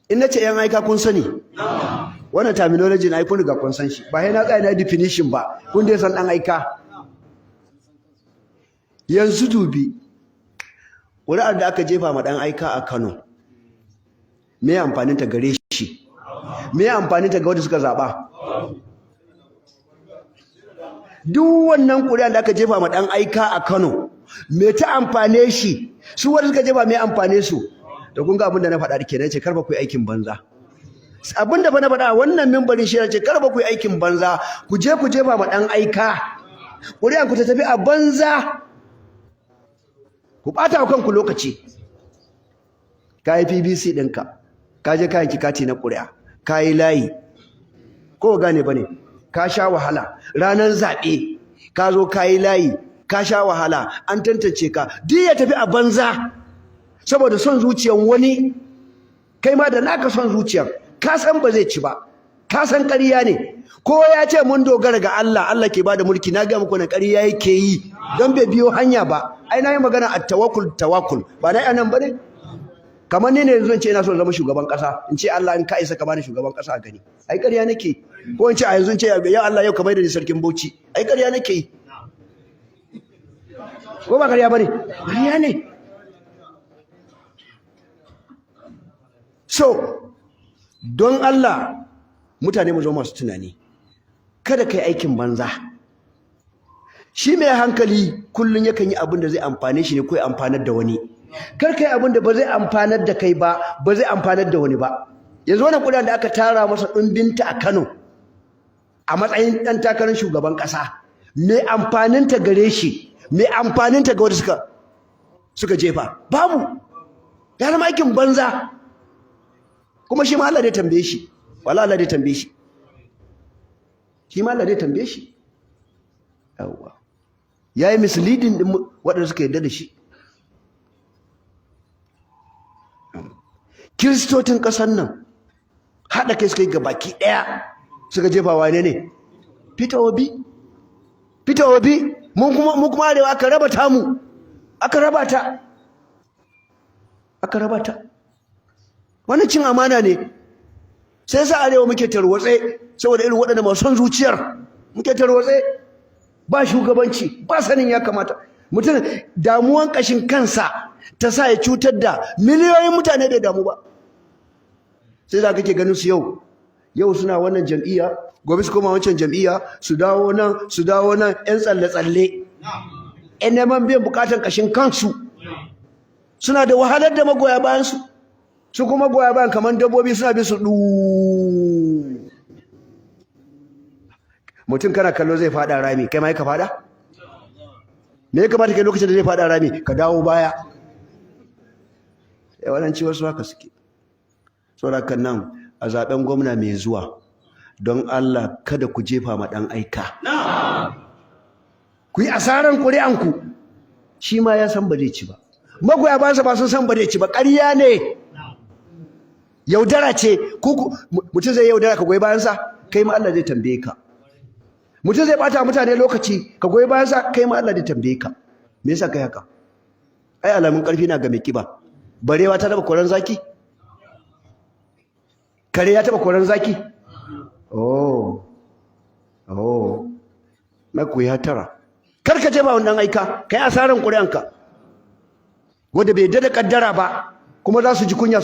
in nace yan aika kun sani wannan terminology na kun riga kun san shi ba sai na tsaya na definition ba kun dai san dan aika yanzu dubi ƙuri'ar da aka jefa ma dan aika a Kano me amfanin ta gare shi me amfanin ta ga wanda suka zaba duk wannan ƙuri'ar da aka jefa ma dan aika a Kano me ta amfane shi su wanda suka jefa me amfane su da kun ga abin da na faɗa kenan ce karba ku yi aikin banza abin da fa na faɗa wannan mimbarin shi ce karba ku yi aikin banza ku jefa ma dan aika ƙuri'ar ku ta tafi a banza ku ɓata wa kanku lokaci ka yi PBC ɗinka ka je kayan kati na ƙuri'a ka yi layi ko gane ba ne ka sha wahala ranar zaɓe ka zo ka yi layi ka sha wahala an tantance ka duk ya tafi a banza saboda son zuciyan wani kai ma da naka son zuciyan ka san ba zai ci ba ka san ƙarya ne ko ya ce mun dogara ga Allah Allah ke bada mulki na ga muku na ƙarya yake yi don bai biyo hanya ba ai na yi magana tawakkul ba dai anan bane kamar ni ne yanzu in ce ina so zama shugaban ƙasa in ce Allah in ka isa ka bani shugaban ƙasa a gani ai ƙarya nake ko in ce a yanzu in ce ya Allah yau ka maida ni sarkin Bauchi ai ƙarya nake yi ko ba ƙarya bane ƙarya ne so don Allah mutane mu zama masu tunani kada kai aikin banza shi mai hankali kullun yakan yi abin da zai amfane shi ne ko ya amfanar da wani kar kai abin da ba zai amfanar da kai ba ba zai amfanar da wani ba yanzu wannan kuɗin da aka tara masa ɗumbinta a Kano a matsayin ɗan takarar shugaban ƙasa me amfaninta gare shi me amfaninta ga wanda suka jefa babu ya zama aikin banza kuma shi ma Allah zai tambaye shi wala Allah zai tambaye shi shi ma Allah zai tambaye shi yawa yayi misleading din waɗanda suka yarda da shi kiristocin ƙasar nan haɗa kai suka yi gabaki ɗaya suka jefa wane ne Peter Obi mun kuma arewa aka raba ta wannan cin amana ne sai sa arewa muke tarwatse saboda irin waɗanda masu son zuciyar muke tarwatse ba shugabanci ba sanin ya kamata mutum damuwan kashin kansa ta sa ya cutar da miliyoyin mutane da damu ba sai za kake ganin su yau suna wannan jam'iyya gobe su koma wancan jam'iyya su dawo nan yan tsalle-tsalle yan neman biyan bukatan kashin kansu suna da wahalar da magoya bayansu su kuma goya bayan kamar dabbobi suna bi su mutum kana kallo zai fada rami kai ma ka fada me ya kamata kai lokacin da zai fada rami ka dawo baya yawanci wasu haka suke saboda nan a zaben gwamna mai zuwa don Allah kada ku jefa ma dan aika ku yi asaran ƙuri'anku shi ma ya san ba zai ci ba magoya bayansa ba sun san ba zai ci ba ƙarya ne yaudara ce mutum zai yaudara ka goyi bayansa kai ma Allah zai tambaye ka mutum zai bata mutane lokaci ka goyi bayansa kai ma Allah zai tambaye ka me yasa kai haka ai alamun karfi na ga mai kiba barewa ta taba koran zaki kare ya taba koran zaki na ku ya tara kar ka je ba wannan aika kai asaran ƙuri'anka wanda bai yadda da kaddara ba kuma za su ji kunya